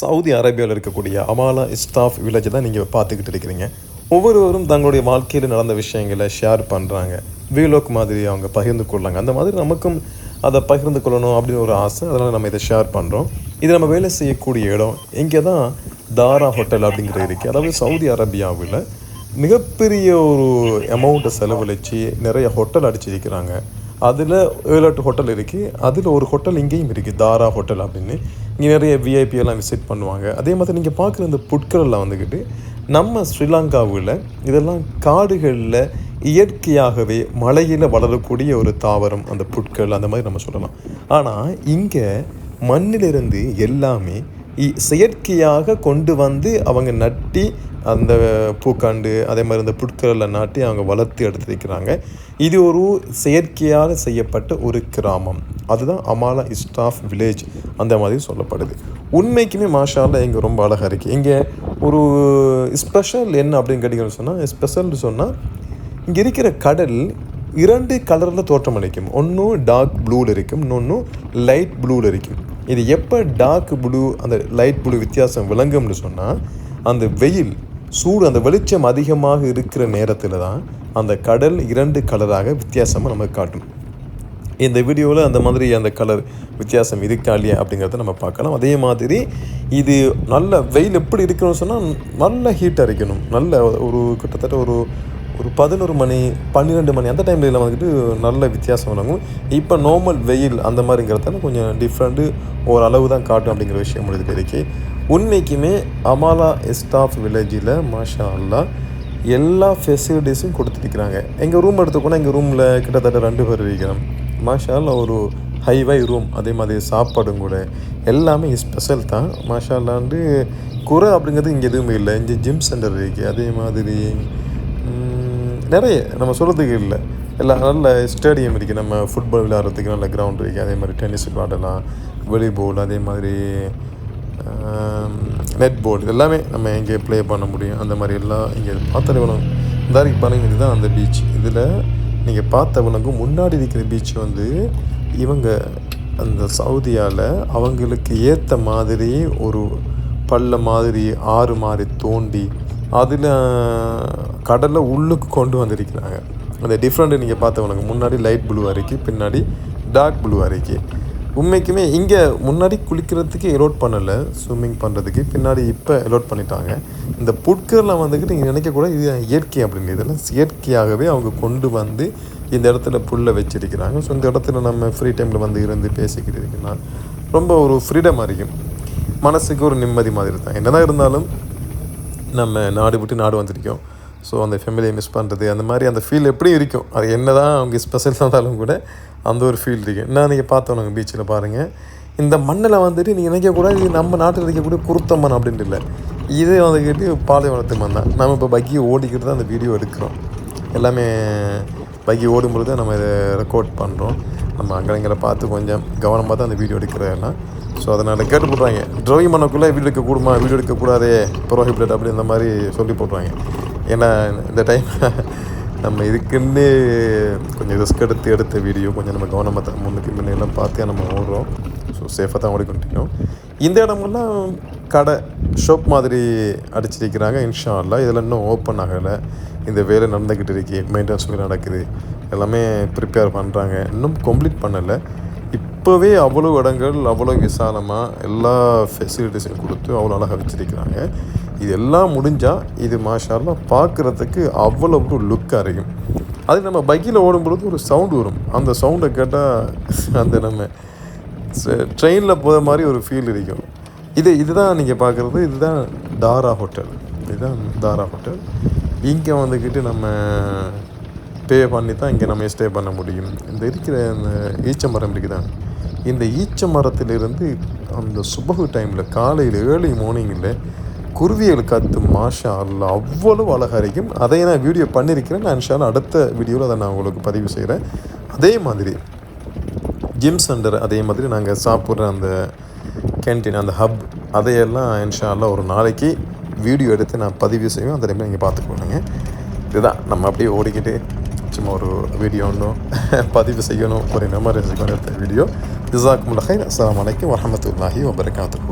Saudi அரேபியாவில் இருக்கக்கூடிய அமாலா இஸ்டாஃப் village தான் நீங்கள் பார்த்துக்கிட்டு இருக்கிறீங்க. ஒவ்வொருவரும் தங்களுடைய வாழ்க்கையில் நடந்த விஷயங்களை ஷேர் பண்ணுறாங்க. வீலோக் மாதிரி அவங்க பகிர்ந்து கொள்ளாங்க. அந்த மாதிரி நமக்கும் அதை பகிர்ந்து கொள்ளணும் அப்படின்னு ஒரு ஆசை. அதனால் நம்ம இதை ஷேர் பண்ணுறோம். இது நம்ம வேலை செய்யக்கூடிய இடம் இங்கே தான் தாரா ஹோட்டல் அப்படிங்கிறது இருக்குது. அதாவது சவுதி அரேபியாவில் மிகப்பெரிய ஒரு அமௌண்ட்டை செலவழித்து நிறைய ஹோட்டல் அடிச்சிருக்கிறாங்க. அதில் 7-8 ஹோட்டல் இருக்குது. அதில் ஒரு ஹோட்டல் இங்கேயும் இருக்குது, தாரா ஹோட்டல் அப்படின்னு. இங்கே நிறைய விஐபி எல்லாம் விசிட் பண்ணுவாங்க. அதே மாதிரி நீங்கள் பார்க்குற இந்த புட்களெல்லாம் வந்துக்கிட்டு நம்ம ஸ்ரீலங்காவில் இதெல்லாம் காடுகளில் இயற்கையாகவே மலையில் வளரக்கூடிய ஒரு தாவரம் அந்த புட்கள், அந்த மாதிரி நம்ம சொல்லலாம். ஆனால் இங்கே மண்ணிலிருந்து எல்லாமே செயற்கையாக கொண்டு வந்து அவங்க நட்டி அந்த பூக்காண்டு அதே மாதிரி இந்த புட்களெல்லாம் நாட்டி அவங்க வளர்த்து எடுத்துருக்கிறாங்க. இது ஒரு செயற்கையாக செய்யப்பட்ட ஒரு கிராமம். அதுதான் அமாலா இஸ்டாஃப் வில்லேஜ் அந்த மாதிரி சொல்லப்படுது. உண்மைக்குமே மாஷா அல்லாஹ் இங்கே ரொம்ப அழகாக இருக்குது. இங்கே ஒரு ஸ்பெஷல் என்ன அப்படின்னு கேட்டிங்கன்னு சொன்னால், ஸ்பெஷல்னு சொன்னால் இங்கே இருக்கிற கடல் 2 கலரில் தோற்றம் அளிக்கும். ஒன்றும் டார்க் ப்ளூவில் இருக்கும், இன்னொன்று லைட் ப்ளூவில் இருக்கும். இது எப்போ டார்க் ப்ளூ அந்த லைட் ப்ளூ வித்தியாசம் விளங்கும்னு சொன்னால், அந்த வெயில் சூடு அந்த வெளிச்சம் அதிகமாக இருக்கிற நேரத்தில் தான் அந்த கடல் 2 கலராக வித்தியாசமாக நமக்கு காட்டும். இந்த வீடியோவில் அந்த மாதிரி அந்த கலர் வித்தியாசம் இருக்கா இல்லையா அப்படிங்கிறத நம்ம பார்க்கலாம். அதே மாதிரி இது நல்ல வெயில் எப்படி இருக்கணும்னு சொன்னால் நல்ல ஹீட்டாக இருக்கணும். நல்ல ஒரு கிட்டத்தட்ட ஒரு 11 மணி 12 மணி அந்த டைமில் வந்துட்டு நல்ல வித்தியாசம் வழங்கும். இப்போ நார்மல் வெயில் அந்த மாதிரிங்கிறதால கொஞ்சம் டிஃப்ரெண்ட்டு ஓரளவு தான் காட்டும் அப்படிங்கிற விஷயம் முடிஞ்சுட்டு இருக்கு. உண்மைக்குமே அமாலா இஸ்டாஃப் வில்லேஜில் மாஷா அல்லாஹ் எல்லா ஃபெசிலிட்டிஸும் கொடுத்துருக்குறாங்க. எங்கள் ரூம் எடுத்துக்கோன்னா எங்கள் ரூமில் கிட்டத்தட்ட 2 பேர் இருக்கிறோம். மாஷா அல்லாஹ் ஒரு ஹைவை ரூம். அதே மாதிரி சாப்பாடும் கூட எல்லாமே ஸ்பெஷல் தான். மாஷா அல்லாண்டு குறை அப்படிங்கிறது இங்கே எதுவுமே இல்லை. இங்கே ஜிம் சென்டர் இருக்குது. அதே மாதிரி நிறைய நம்ம சொல்கிறதுக்கு இல்லை. எல்லாம் நல்ல ஸ்டேடியம் இருக்குது. நம்ம ஃபுட்பால் விளையாடுறதுக்கு நல்ல கிரவுண்ட் இருக்குது. அதே மாதிரி டென்னிஸ் விளையாடலாம், வாலிபால், அதே மாதிரி நெட் பால், எல்லாமே நம்ம இங்கே ப்ளே பண்ண முடியும். அந்த மாதிரி எல்லாம் இங்கே பார்த்தவனும் இந்தாரிக்கு பாருங்க. இதுதான் அந்த பீச். இதில் நீங்கள் பார்த்தவனுக்கும் முன்னாடி இருக்கிற பீச் வந்து இவங்க அந்த சவுதியால் அவங்களுக்கு ஏற்ற மாதிரி ஒரு பள்ள மாதிரி ஆறு மாதிரி தோண்டி அதில் கடலை உள்ளுக்கு கொண்டு வந்திருக்கிறாங்க. அந்த டிஃப்ரெண்ட்டு நீங்கள் பார்த்தவனுக்கு முன்னாடி லைட் ப்ளூ அரைக்கி, பின்னாடி டார்க் ப்ளூ அரைக்கி. உண்மைக்குமே இங்கே முன்னாடி குளிக்கிறதுக்கு எலோட் பண்ணலை, ஸ்விம்மிங் பண்ணுறதுக்கு. பின்னாடி இப்போ எலோட் பண்ணிட்டாங்க. இந்த புட்கர்லாம் வந்துக்கிட்டு நீங்கள் நினைக்கக்கூட இது இயற்கை அப்படின்னு. இதெல்லாம் இயற்கையாகவே அவங்க கொண்டு வந்து இந்த இடத்துல புல்லை வச்சிருக்கிறாங்க. ஸோ இந்த இடத்துல நம்ம ஃப்ரீ டைமில் வந்து இருந்து பேசிக்கிட்டு இருக்குன்னா ரொம்ப ஒரு ஃப்ரீடமாக இருக்கும். மனசுக்கு ஒரு நிம்மதி மாதிரி தான். என்னதான் இருந்தாலும் நம்ம நாடு விட்டு நாடு வந்திருக்கோம். ஸோ அந்த ஃபேமிலியை மிஸ் பண்ணுறது அந்த மாதிரி அந்த ஃபீல் எப்படி இருக்கும். அது என்ன தான் அவங்க ஸ்பெஷல் இருந்தாலும் கூட அந்த ஒரு ஃபீல் இருக்குது. என்ன நீங்கள் பார்த்தோம் பீச்சில் பாருங்கள். இந்த மண்ணில் வந்துட்டு நீங்கள் நினைக்கக்கூடாது இது நம்ம நாட்டில் இருக்கக்கூடிய குருத்த மண் அப்படின்ட்டு இல்லை. இதே வந்துக்கிட்டு பாலைவனத்து மண் தான். நம்ம இப்போ பைக்கை ஓடிக்கிட்டு தான் அந்த வீடியோ எடுக்கிறோம். எல்லாமே பைக்கை ஓடும்பொழுது தான் நம்ம இதை ரெக்கார்ட் பண்ணுறோம். நம்ம அங்கே பார்த்து கொஞ்சம் கவனமாக தான் அந்த வீடியோ எடுக்கிறதெல்லாம். ஸோ அதனால் கேட்டு போடுறாங்க, ட்ரைவிங் பண்ணக்குள்ளே வீடியோ எடுக்கக்கூடுமா, வீடியோ எடுக்கக்கூடாதே, ப்ரோஹிபிட்டட் அப்படி இந்த மாதிரி சொல்லி போடுறாங்க. ஏன்னா இந்த டைம் நம்ம இதுக்குன்னு கொஞ்சம் ரிஸ்க் எடுத்த வீடியோ கொஞ்சம் நம்ம கவனமாக தான் முன்னுக்கு முன்னெல்லாம் பார்த்து நம்ம ஓடுறோம். ஸோ சேஃபாக தான் ஓடிக்கொண்டிருக்கோம். இந்த இடமெல்லாம் கடை ஷாப் மாதிரி அடிச்சிருக்கிறாங்க. இன்ஷா அல்லாஹ் இதில் இன்னும் ஓப்பன் ஆகலை. இந்த வேலை நடந்துக்கிட்டு இருக்கு, மெயின்டெனன்ஸ் வேலை நடக்குது, எல்லாமே ப்ரிப்பேர் பண்ணுறாங்க. இன்னும் கம்ப்ளீட் பண்ணலை. இப்போவே அவ்வளோ இடங்கள் அவ்வளோ விசாலமாக எல்லா ஃபெசிலிட்டிஸையும் கொடுத்து அவ்வளோ அழகாக வச்சுருக்கிறாங்க. இது எல்லாம் முடிஞ்சால் இது மாஷா அல்லாஹ் பார்க்குறதுக்கு அவ்வளோ லுக்காக இருக்கும். அது நம்ம பைக்கில் ஓடும்பொழுது ஒரு சவுண்டு வரும். அந்த சவுண்டை கேட்டால் அந்த நம்ம ட்ரெயினில் போகிற மாதிரி ஒரு ஃபீல் இருக்கும். இதுதான் நீங்கள் பார்க்குறது. இதுதான் தாரா ஹோட்டல். இதுதான் தாரா ஹோட்டல். இங்கே வந்துக்கிட்டு நம்ம பே பண்ணி தான் இங்கே நம்ம ஸ்டே பண்ண முடியும். இந்த இருக்கிற அந்த ஈச்ச மரம் இருக்குதான், இந்த ஈச்ச மரத்திலிருந்து அந்த சுபகு டைமில் காலையில் ஏர்லி மார்னிங்கில் குருவிகள் கற்று மாஷா அல்லாஹ் அவ்வளோ அழகாக இருக்கும். அதை நான் வீடியோ பண்ணியிருக்கிறேன். நான் இன்ஷா அல்லாஹ் அடுத்த வீடியோவில் அதை நான் உங்களுக்கு பதிவு செய்கிறேன். அதே மாதிரி ஜிம் சென்டர், அதே மாதிரி நாங்கள் சாப்பிட்ற அந்த கேன்டீன், அந்த ஹப், அதையெல்லாம் இன்ஷா அல்லாஹ் ஒரு நாளைக்கு வீடியோ எடுத்து நான் பதிவு செய்வேன். அந்த டைமில் நீங்கள் பார்த்துக்கோங்க. இதுதான் நம்ம அப்படியே ஓடிக்கிட்டு சும்மா ஒரு வீடியோ ஒன்றும் பதிவு செய்யணும், ஒரு எமர்ஜென்சிக்கான எடுத்த வீடியோ. ஜஸாக்குமுல்லாஹ் ஹைர். அஸ்ஸலாமு அலைக்கும் வரஹ்மத்துல்லாஹி வபரகாத்துஹு.